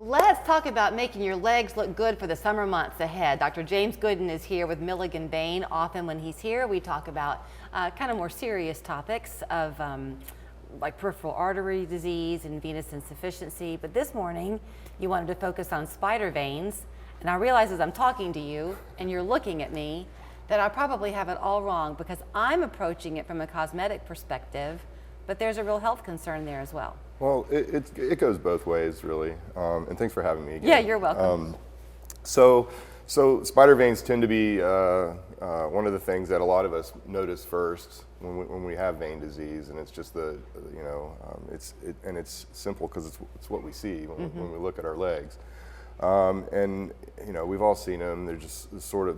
Let's talk about making your legs look good for the summer months ahead. Dr. James Gooden is here with Milligan Vein. Often when he's here, we talk about kind of more serious topics of like peripheral artery disease and venous insufficiency. But this morning, you wanted to focus on spider veins. And I realize as I'm talking to you and you're looking at me that I probably have it all wrong because I'm approaching it from a cosmetic perspective, but there's a real health concern there as well. Well, it goes both ways, really. And thanks for having me again. Yeah, you're welcome. So spider veins tend to be one of the things that a lot of us notice first when we have vein disease, and it's just it's simple because it's what we see when we look at our legs. And we've all seen them. They're just sort of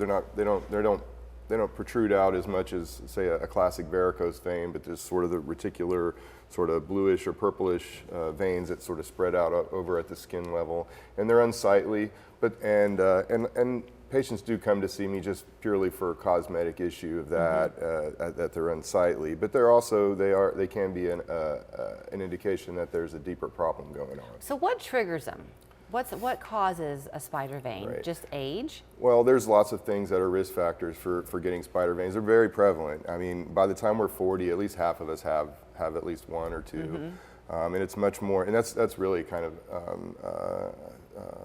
they don't protrude out as much as, say, a classic varicose vein, but there's sort of the reticular, sort of bluish or purplish veins that sort of spread out over at the skin level, and they're unsightly. And patients do come to see me just purely for a cosmetic issue of that, that they're unsightly. But they can be an indication that there's a deeper problem going on. So what triggers them? What causes a spider vein? Right. Just age? Well, there's lots of things that are risk factors for getting spider veins. They're very prevalent. I mean, by the time we're 40, at least half of us have at least one or two. And it's much more, and that's really kind of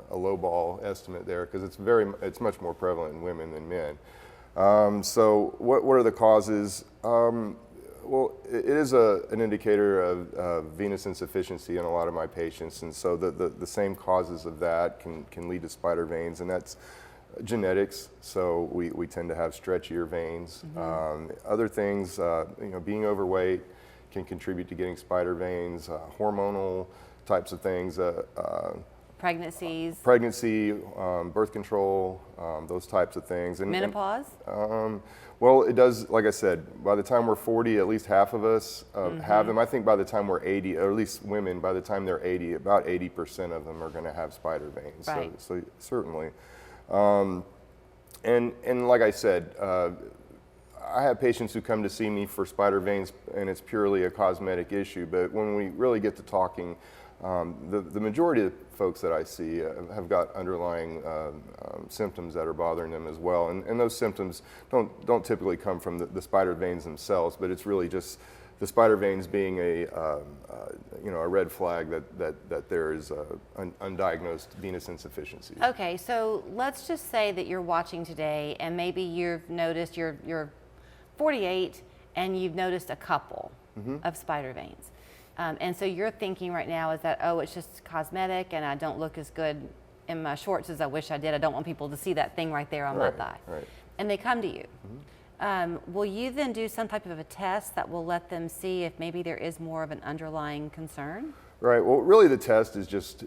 a lowball estimate there because it's much more prevalent in women than men. So what are the causes? Well, it is an indicator of venous insufficiency in a lot of my patients, and so the same causes of that can lead to spider veins, and that's genetics. So we tend to have stretchier veins. Other things, being overweight can contribute to getting spider veins. Hormonal types of things. Pregnancy, birth control, those types of things. And menopause? Well, it does, like I said, by the time we're 40, at least half of us have them. I think by the time we're 80, or at least women, by the time they're 80, about 80% of them are going to have spider veins. Right. So certainly. And like I said, I have patients who come to see me for spider veins, and it's purely a cosmetic issue. But when we really get to talking, the majority of folks that I see have got underlying symptoms that are bothering them as well, and those symptoms don't typically come from the spider veins themselves, but it's really just the spider veins being a red flag that there is undiagnosed venous insufficiency. Okay, so let's just say that you're watching today, and maybe you've noticed you're 48, and you've noticed a couple of spider veins. And so you're thinking right now is that, oh, it's just cosmetic and I don't look as good in my shorts as I wish I did. I don't want people to see that thing right there on my thigh. Right. And they come to you. Will you then do some type of a test that will let them see if maybe there is more of an underlying concern? Right. Well, really the test is just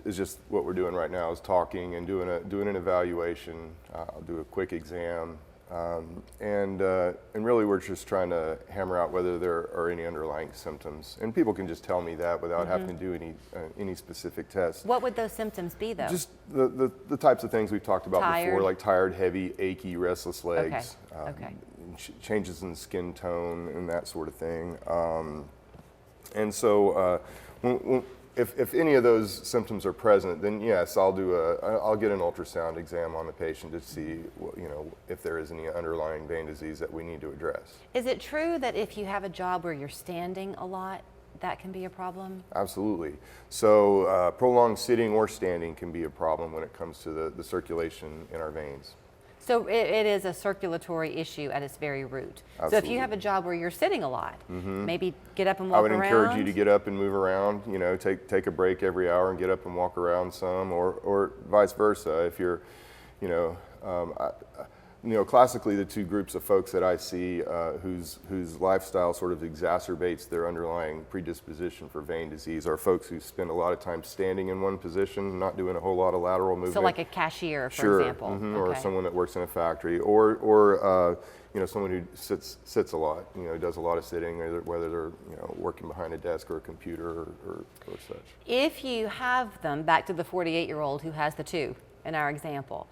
what we're doing right now is talking and doing an evaluation. I'll do a quick exam. And really we're just trying to hammer out whether there are any underlying symptoms. And people can just tell me that without having to do any specific tests. What would those symptoms be though? Just the types of things we've talked about Tired. Before, like tired, heavy, achy, restless legs, Okay. Changes in skin tone and that sort of thing. And so if any of those symptoms are present, then yes, I'll get an ultrasound exam on the patient to see, if there is any underlying vein disease that we need to address. Is it true that if you have a job where you're standing a lot, that can be a problem? Absolutely. So prolonged sitting or standing can be a problem when it comes to the circulation in our veins. So it is a circulatory issue at its very root. Absolutely. So if you have a job where you're sitting a lot, maybe get up and walk around. I would encourage you to get up and move around, take a break every hour and get up and walk around some, or vice versa. If you're, classically the two groups of folks that I see whose lifestyle sort of exacerbates their underlying predisposition for vein disease are folks who spend a lot of time standing in one position, not doing a whole lot of lateral movement. So like a cashier, for example. Or someone that works in a factory, or someone who sits a lot, does a lot of sitting, whether they're working behind a desk or a computer or such. If you have them, back to the 48-year-old who has the two in our example,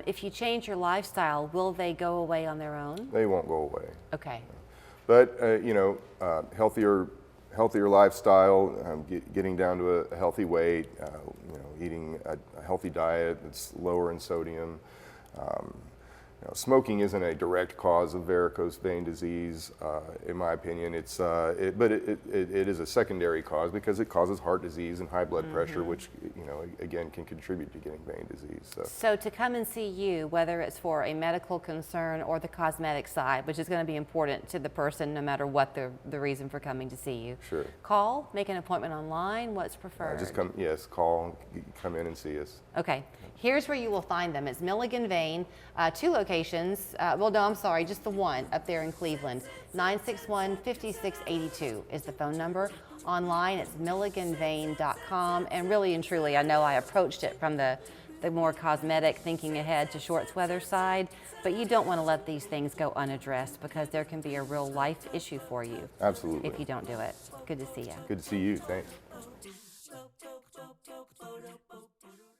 if you change your lifestyle, will they go away on their own? They won't go away. Okay. But healthier healthier lifestyle, getting down to a healthy weight, eating a healthy diet that's lower in sodium. Smoking isn't a direct cause of varicose vein disease, in my opinion. But it is a secondary cause because it causes heart disease and high blood pressure, which again can contribute to getting vein disease. So to come and see you, whether it's for a medical concern or the cosmetic side, which is going to be important to the person no matter what the reason for coming to see you. Sure. Call, make an appointment online. What's preferred? Just come. Yes, call. Come in and see us. Okay. Here's where you will find them. It's Milligan Vein, 2 locations. Well, no, I'm sorry, just the one up there in Cleveland. 961-5682 is the phone number. Online, it's milliganvein.com. And really and truly, I know I approached it from the more cosmetic, thinking ahead to shorts weather side, but you don't want to let these things go unaddressed because there can be a real life issue for you. Absolutely. If you don't do it. Good to see you. Good to see you. Thanks.